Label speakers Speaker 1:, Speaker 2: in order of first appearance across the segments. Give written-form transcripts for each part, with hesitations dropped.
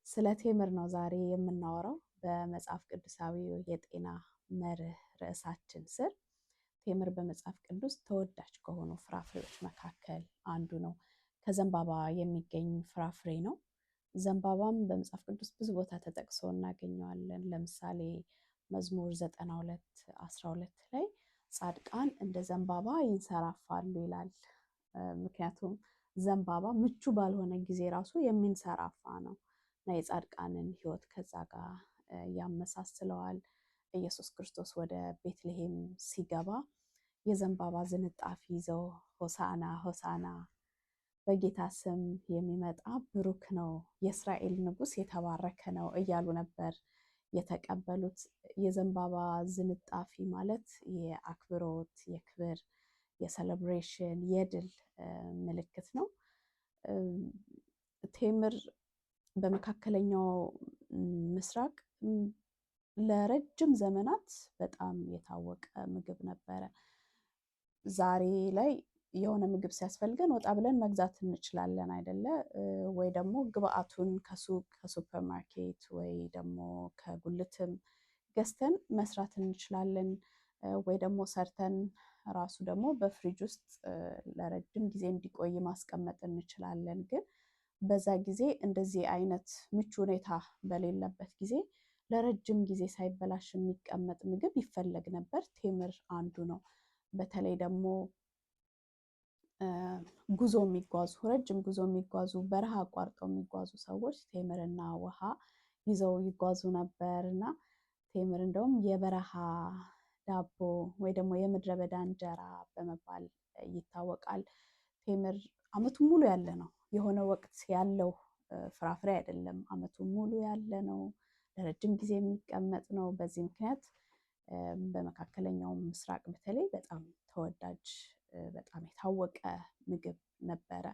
Speaker 1: ስለ ቴምር ነው ዛሬ የምናወራው በመጽሐፍ ቅዱሳዊ የጤና መርህ ርዕሳችን ስር። ቴምር በመጽሐፍ ቅዱስ ተወዳጅ ከሆኑ ፍራፍሬዎች መካከል አንዱ ነው። ከዘንባባ የሚገኝ ፍራፍሬ ነው። ዘንባባም በመጽሐፍ ቅዱስ ብዙ ቦታ ተጠቅሶ እናገኘዋለን። ለምሳሌ መዝሙር 92:12 ላይ ጻድቃን እንደ ዘንባባ ይንሰራፋሉ ይላል። ምክንያቱም ዘንባባ ምቹ ባልሆነ ጊዜ ራሱ የሚንሰራፋ ነው እና የጻድቃንን ሕይወት ከዛ ጋር ያመሳስለዋል። ኢየሱስ ክርስቶስ ወደ ቤተልሔም ሲገባ የዘንባባ ዝንጣፊ ይዘው ሆሳና ሆሳና በጌታ ስም የሚመጣ ብሩክ ነው፣ የእስራኤል ንጉሥ የተባረከ ነው እያሉ ነበር የተቀበሉት። የዘንባባ ዝንጣፊ ማለት የአክብሮት፣ የክብር፣ የሴሌብሬሽን፣ የድል ምልክት ነው። ቴምር በመካከለኛው ምስራቅ ለረጅም ዘመናት በጣም የታወቀ ምግብ ነበረ። ዛሬ ላይ የሆነ ምግብ ሲያስፈልገን ወጣ ብለን መግዛት እንችላለን አይደለ? ወይ ደግሞ ግብአቱን ከሱቅ ከሱፐር ማርኬት ወይ ደግሞ ከጉልትም ገዝተን መስራት እንችላለን። ወይ ደግሞ ሰርተን ራሱ ደግሞ በፍሪጅ ውስጥ ለረጅም ጊዜ እንዲቆይ ማስቀመጥ እንችላለን። ግን በዛ ጊዜ እንደዚህ አይነት ምቹ ሁኔታ በሌለበት ጊዜ ለረጅም ጊዜ ሳይበላሽ የሚቀመጥ ምግብ ይፈለግ ነበር። ቴምር አንዱ ነው። በተለይ ደግሞ ጉዞ የሚጓዙ ረጅም ጉዞ የሚጓዙ በረሃ አቋርጠው የሚጓዙ ሰዎች ቴምርና ውሃ ይዘው ይጓዙ ነበር እና ቴምር እንደውም የበረሃ ዳቦ ወይ ደግሞ የምድረ በዳ እንጀራ በመባል ይታወቃል። ቴምር ዓመቱን ሙሉ ያለ ነው። የሆነ ወቅት ያለው ፍራፍሬ አይደለም። ዓመቱን ሙሉ ያለ ነው። ለረጅም ጊዜ የሚቀመጥ ነው። በዚህ ምክንያት በመካከለኛው ምስራቅ በተለይ በጣም ተወዳጅ፣ በጣም የታወቀ ምግብ ነበረ።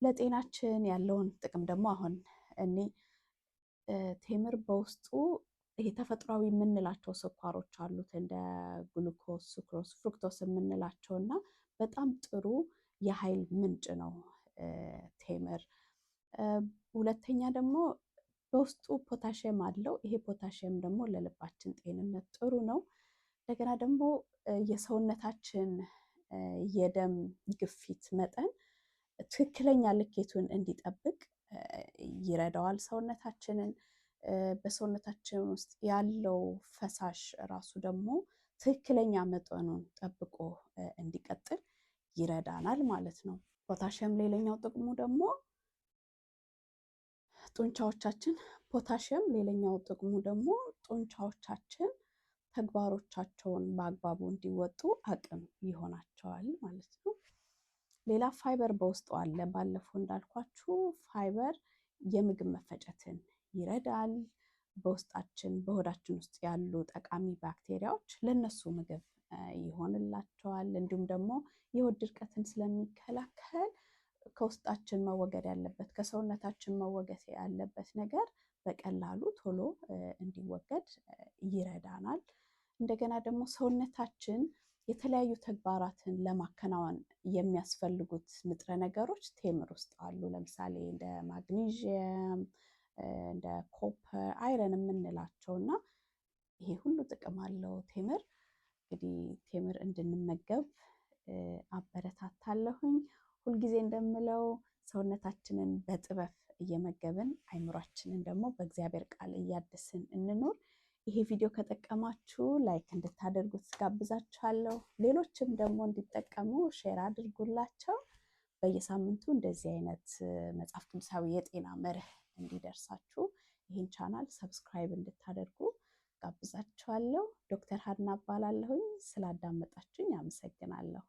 Speaker 1: ለጤናችን ያለውን ጥቅም ደግሞ አሁን እኔ ቴምር በውስጡ ይሄ ተፈጥሯዊ የምንላቸው ስኳሮች አሉት እንደ ግሉኮስ፣ ሱክሮስ፣ ፍሩክቶስ የምንላቸው እና በጣም ጥሩ የኃይል ምንጭ ነው ቴምር። ሁለተኛ ደግሞ በውስጡ ፖታሽየም አለው። ይሄ ፖታሽየም ደግሞ ለልባችን ጤንነት ጥሩ ነው። እንደገና ደግሞ የሰውነታችን የደም ግፊት መጠን ትክክለኛ ልኬቱን እንዲጠብቅ ይረዳዋል ሰውነታችንን። በሰውነታችን ውስጥ ያለው ፈሳሽ ራሱ ደግሞ ትክክለኛ መጠኑን ጠብቆ እንዲቀጥል ይረዳናል ማለት ነው። ፖታሽየም ሌላኛው ጥቅሙ ደግሞ ጡንቻዎቻችን ተግባሮቻቸውን በአግባቡ እንዲወጡ አቅም ይሆናቸዋል ማለት ነው። ሌላ ፋይበር በውስጡ አለ። ባለፈው እንዳልኳችሁ ፋይበር የምግብ መፈጨትን ይረዳል። በውስጣችን በሆዳችን ውስጥ ያሉ ጠቃሚ ባክቴሪያዎች ለነሱ ምግብ ይሆንላቸዋል። እንዲሁም ደግሞ የሆድ ድርቀትን ስለሚከላከል ከውስጣችን መወገድ ያለበት ከሰውነታችን መወገድ ያለበት ነገር በቀላሉ ቶሎ እንዲወገድ ይረዳናል። እንደገና ደግሞ ሰውነታችን የተለያዩ ተግባራትን ለማከናወን የሚያስፈልጉት ንጥረ ነገሮች ቴምር ውስጥ አሉ። ለምሳሌ እንደ ማግኒዥየም፣ እንደ ኮፐር፣ አይረን የምንላቸው እና ይሄ ሁሉ ጥቅም አለው ቴምር። እንግዲህ ቴምር እንድንመገብ አበረታታለሁኝ። ሁልጊዜ እንደምለው ሰውነታችንን በጥበብ እየመገብን አይምሯችንን ደግሞ በእግዚአብሔር ቃል እያደስን እንኖር። ይሄ ቪዲዮ ከጠቀማችሁ ላይክ እንድታደርጉት ጋብዛችኋለሁ። ሌሎችም ደግሞ እንዲጠቀሙ ሼር አድርጉላቸው። በየሳምንቱ እንደዚህ አይነት መጽሐፍ ቅዱሳዊ የጤና መርህ እንዲደርሳችሁ ይህን ቻናል ሰብስክራይብ እንድታደርጉ ጋብዛችኋለሁ። ዶክተር ሀና እባላለሁኝ። ስላዳመጣችሁኝ አመሰግናለሁ።